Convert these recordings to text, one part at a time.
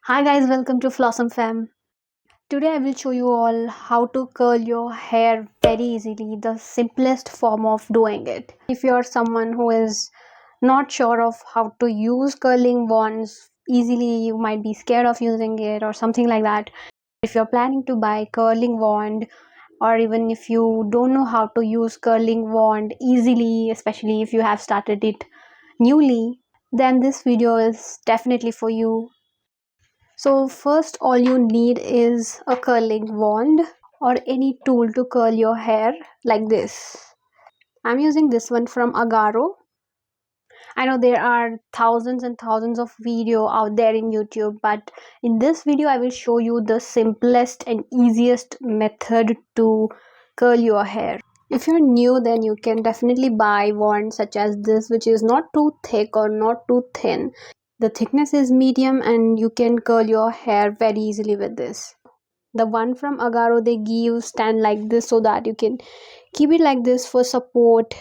Hi guys, welcome to Flossom Fam. Today I will show you all how to curl your hair very easily, the simplest form of doing it. If you're someone who is not sure of how to use curling wands easily, you might be scared of using it or something like that. If you're planning to buy curling wand, or even if you don't know how to use curling wand easily, especially if you have started it newly, then this video is definitely for you. So first all you need is a curling wand or any tool to curl your hair like this. I'm using this one from Agaro. I know there are thousands and thousands of video out there in YouTube, but in this video I will show you the simplest and easiest method to curl your hair. If you're new, then you can definitely buy wands such as this, which is not too thick or not too thin. The thickness is medium and you can curl your hair very easily with this. The one from Agaro, they give stand like this so that you can keep it like this for support.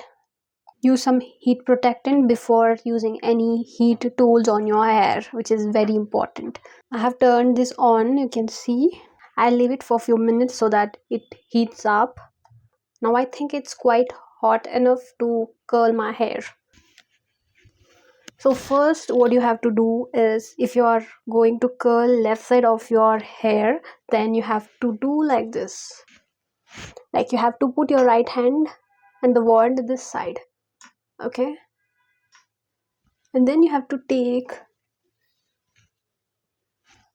Use some heat protectant before using any heat tools on your hair, which is very important. I have turned this on, you can see. I'll leave it for a few minutes so that it heats up. Now I think it's quite hot enough to curl my hair. So first what you have to do is, if you are going to curl left side of your hair, then you have to do like this. Like you have to put your right hand and the wand this side. Okay? And then you have to take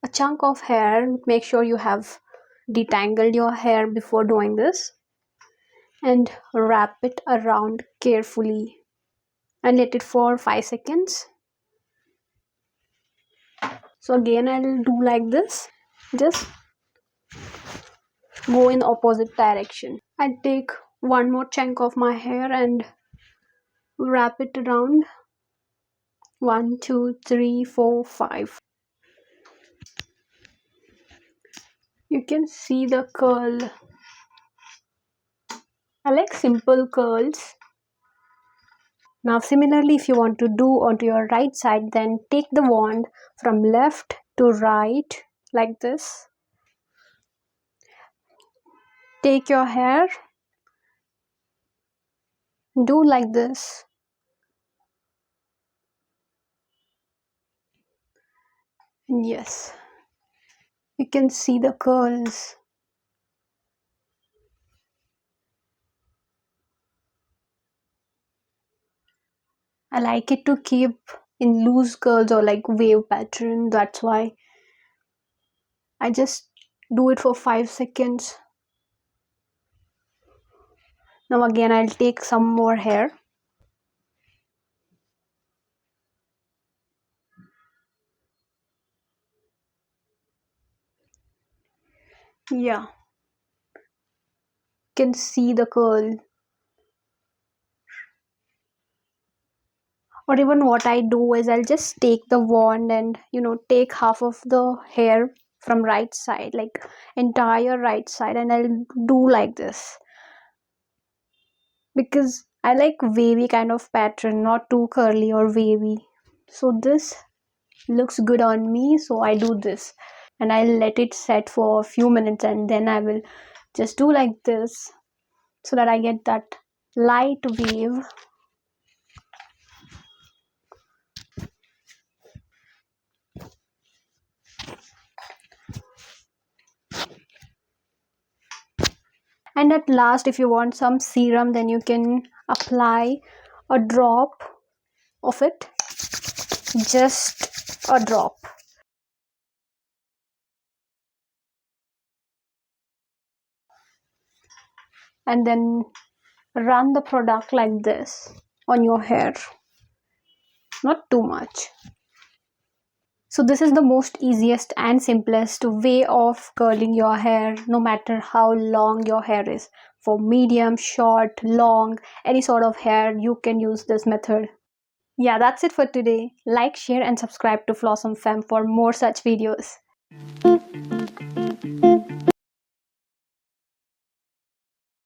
a chunk of hair. Make sure you have detangled your hair before doing this. And wrap it around carefully. And let it for 5 seconds. So again I'll do like this. Just go in opposite direction. I take one more chunk of my hair and wrap it around. 1, 2, 3, 4, 5. You can see the curl. I like simple curls. Now similarly, if you want to do onto your right side, then take the wand from left to right like this. Take your hair, do like this. And yes, you can see the curls. I like it to keep in loose curls or like wave pattern. That's why I just do it for 5 seconds. Now again I'll take some more hair. Yeah, you can see the curl. Or even what I do is I'll just take the wand and take half of the hair from right side, like entire right side, and I'll do like this because I like wavy kind of pattern, not too curly or wavy. So this looks good on me, so I do this and I'll let it set for a few minutes and then I will just do like this so that I get that light wave. And at last, if you want some serum, then you can apply a drop of it, just a drop. And then run the product like this on your hair, not too much. So this is the most easiest and simplest way of curling your hair, no matter how long your hair is. For medium, short, long, any sort of hair, you can use this method. Yeah, that's it for today. Like, share and subscribe to Flossom Fam for more such videos.